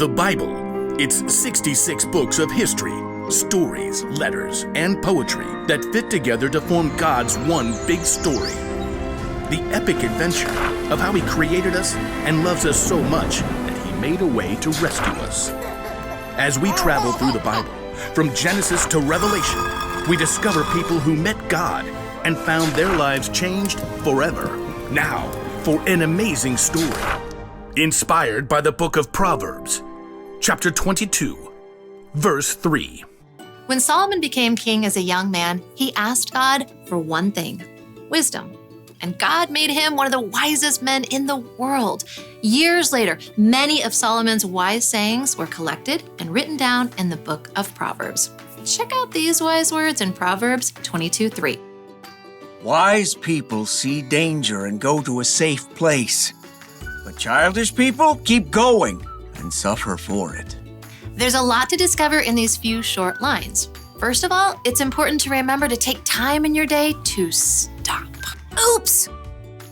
The Bible. It's 66 books of history, stories, letters, and poetry that fit together to form God's one big story. The epic adventure of how He created us and loves us so much that He made a way to rescue us. As we travel through the Bible, from Genesis to Revelation, we discover people who met God and found their lives changed forever. Now, for an amazing story. Inspired by the book of Proverbs, chapter 22, verse 3. When Solomon became king as a young man, he asked God for one thing: wisdom. And God made him one of the wisest men in the world. Years later, many of Solomon's wise sayings were collected and written down in the book of Proverbs. Check out these wise words in Proverbs 22:3. Wise people see danger and go to a safe place. But childish people keep going and suffer for it. There's a lot to discover in these few short lines. First of all, it's important to remember to take time in your day to stop. Oops!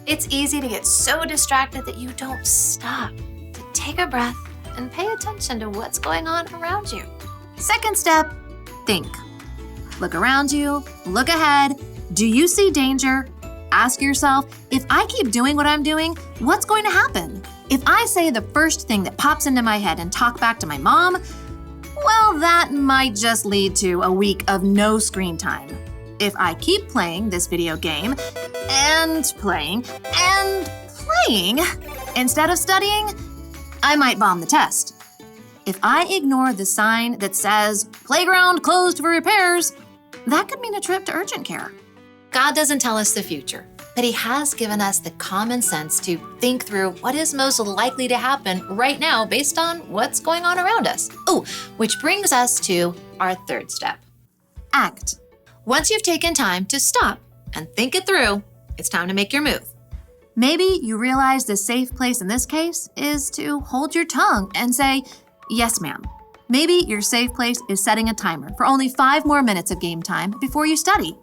It's easy to get so distracted that you don't stop to take a breath and pay attention to what's going on around you. Second step, think. Look around you, look ahead. Do you see danger? Ask yourself, if I keep doing what I'm doing, what's going to happen? If I say the first thing that pops into my head and talk back to my mom, well, that might just lead to a week of no screen time. If I keep playing this video game and playing instead of studying, I might bomb the test. If I ignore the sign that says playground closed for repairs, that could mean a trip to urgent care. God doesn't tell us the future, but He has given us the common sense to think through what is most likely to happen right now based on what's going on around us. Oh, which brings us to our third step. Act. Once you've taken time to stop and think it through, it's time to make your move. Maybe you realize the safe place in this case is to hold your tongue and say, "Yes, ma'am." Maybe your safe place is setting a timer for only 5 more minutes of game time before you study.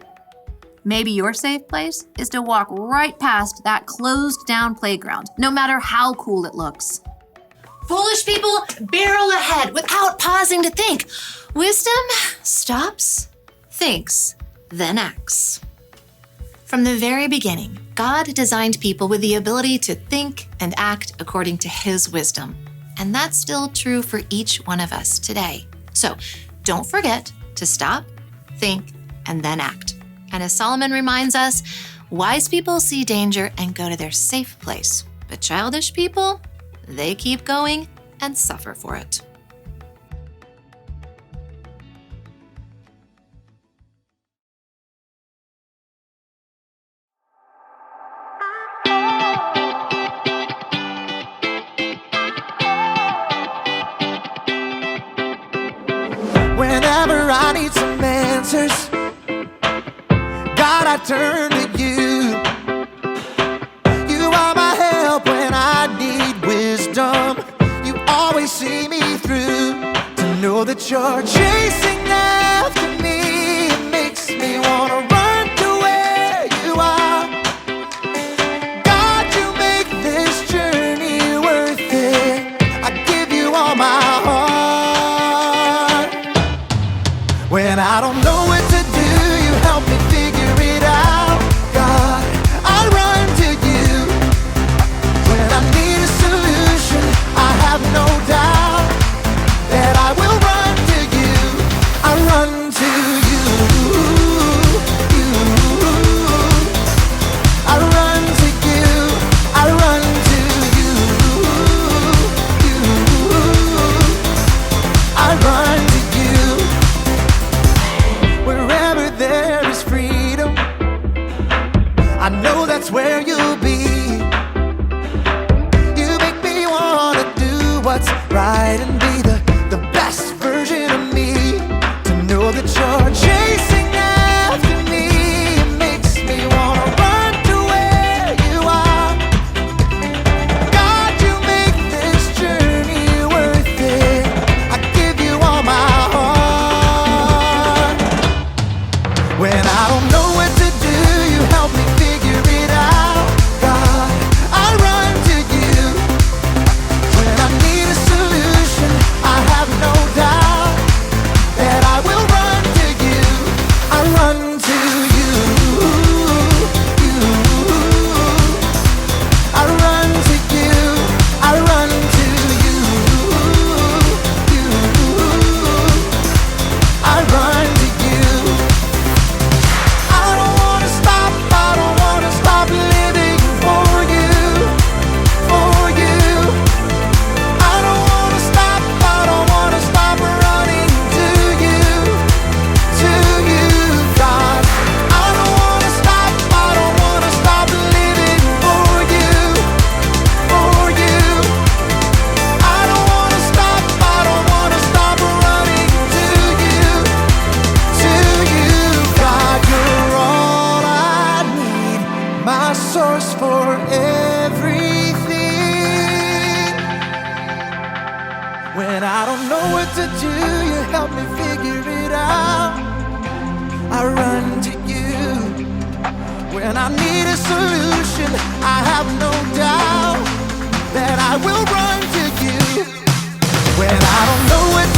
Maybe your safe place is to walk right past that closed down playground, no matter how cool it looks. Foolish people barrel ahead without pausing to think. Wisdom stops, thinks, then acts. From the very beginning, God designed people with the ability to think and act according to His wisdom. And that's still true for each one of us today. So don't forget to stop, think, and then act. And as Solomon reminds us, wise people see danger and go to their safe place. But childish people, they keep going and suffer for it. Whenever I need some answers, God, I turn to you. You are my help when I need wisdom. You always see me through. To know that you're chasing after me, it makes me wanna run to where you are. God, you make this journey worth it. I give you all my heart. When I don't know what to do, you help me figure it out. source for everything. When I don't know what to do, you help me figure it out. I run to you. When I need a solution, I have no doubt that I will run to you. When I don't know what